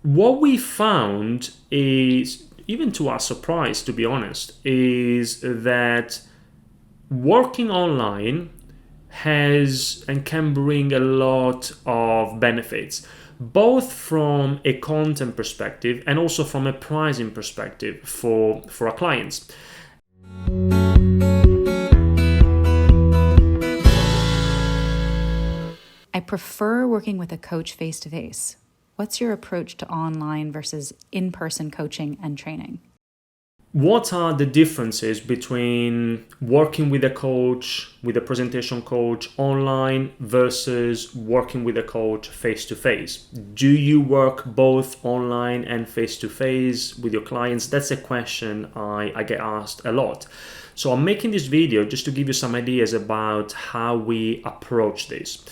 what we found is, even to our surprise, to be honest, is that working online has and can bring a lot of benefits, both from a content perspective and also from a pricing perspective for our clients. I prefer working with a coach face to face. What's your approach to online versus in-person coaching and training? What are the differences between working with a coach, with a presentation coach online versus working with a coach face to face? Do you work both online and face to face with your clients? That's a question I get asked a lot. So I'm making this video just to give you some ideas about how we approach this.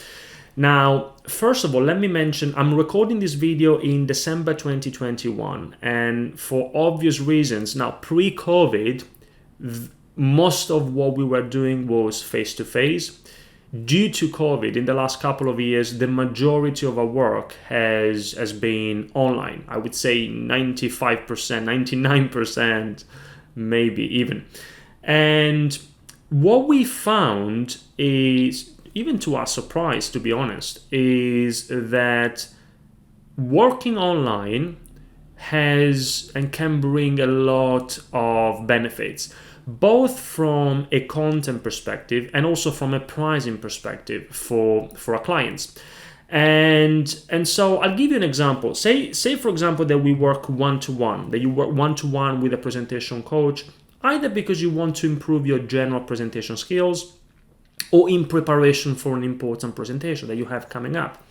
Now, first of all, let me mention I'm recording this video in December 2021, and for obvious reasons, now pre-COVID, most of what we were doing was face-to-face. Due to COVID, in the last couple of years, the majority of our work has been online. I would say 95%, 99%, maybe even. And what we found is, even to our surprise, to be honest, is that working online has and can bring a lot of benefits, both from a content perspective and also from a pricing perspective for our clients. And so I'll give you an example. Say for example that we work one-to-one, that you work one-to-one with a presentation coach, either because you want to improve your general presentation skills or in preparation for an important presentation that you have coming up.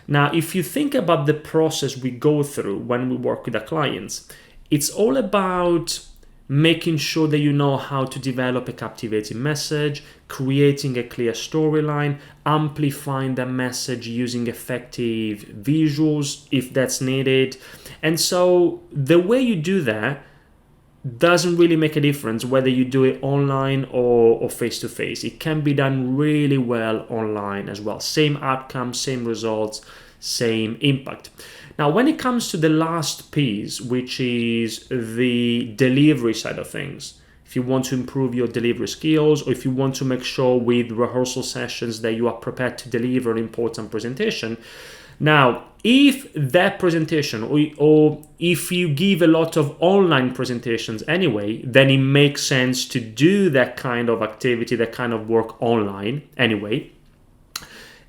Now, if you think about the process we go through when we work with our clients, it's all about making sure that you know how to develop a captivating message, creating a clear storyline, amplifying that message using effective visuals if that's needed. And so the way you do that doesn't really make a difference whether you do it online or face-to-face. It can be done really well online as well. Same outcomes, same results, same impact. Now, when it comes to the last piece, which is the delivery side of things, if you want to improve your delivery skills, or if you want to make sure with rehearsal sessions that you are prepared to deliver an important presentation, now, if that presentation or if you give a lot of online presentations anyway, then it makes sense to do that kind of activity, that kind of work online anyway.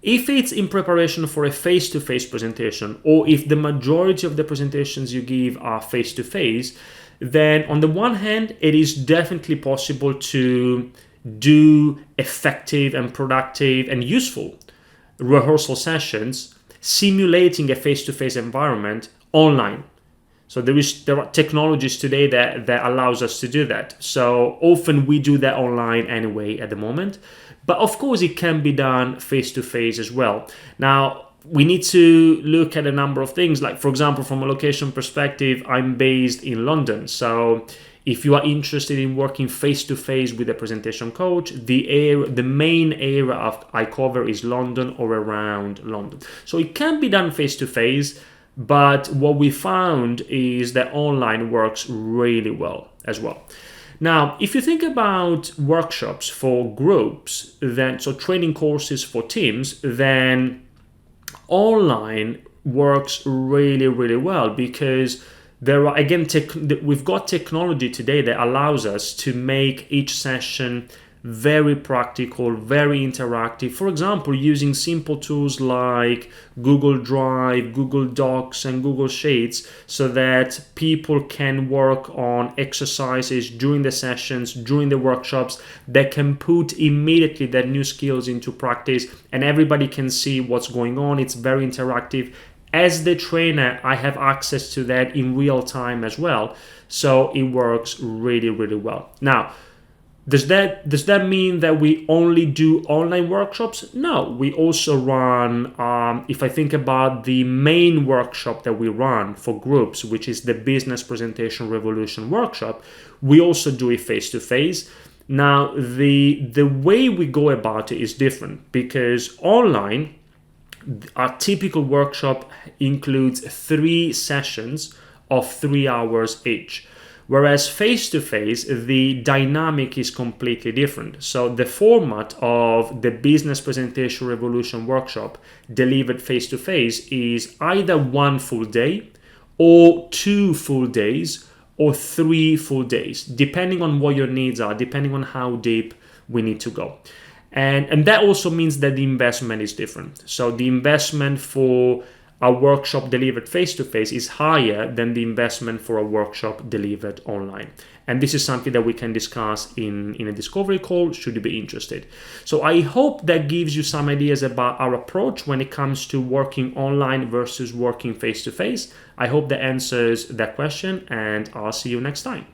If it's in preparation for a face-to-face presentation, or if the majority of the presentations you give are face-to-face, then on the one hand, it is definitely possible to do effective and productive and useful rehearsal sessions simulating a face-to-face environment online. So there are technologies today that allows us to do that. So often we do that online anyway at the moment. But of course it can be done face-to-face as well. Now, we need to look at a number of things. Like, for example, from a location perspective, I'm based in London. So if you are interested in working face-to-face with a presentation coach, the main area I cover is London or around London. So it can be done face-to-face, but what we found is that online works really well as well. Now, if you think about workshops for groups, so training courses for teams, then online works really, really well, because there are, again, we've got technology today that allows us to make each session very practical, very interactive. For example, using simple tools like Google Drive, Google Docs, and Google Sheets, so that people can work on exercises during the sessions, during the workshops, that can put immediately their new skills into practice, and everybody can see what's going on. It's very interactive. As the trainer, I have access to that in real time as well. So it works really, really well. Now, does that mean that we only do online workshops? No, we also run, if I think about the main workshop that we run for groups, which is the Business Presentation Revolution workshop, we also do it face-to-face. Now, the way we go about it is different, because online, Our typical workshop includes 3 sessions of 3 hours each. Whereas face-to-face, the dynamic is completely different. So the format of the Business Presentation Revolution workshop delivered face-to-face is either 1 full day or 2 full days or 3 full days, depending on what your needs are, depending on how deep we need to go. And that also means that the investment is different. So the investment for a workshop delivered face-to-face is higher than the investment for a workshop delivered online. And this is something that we can discuss in a discovery call, should you be interested. So I hope that gives you some ideas about our approach when it comes to working online versus working face-to-face. I hope that answers that question, and I'll see you next time.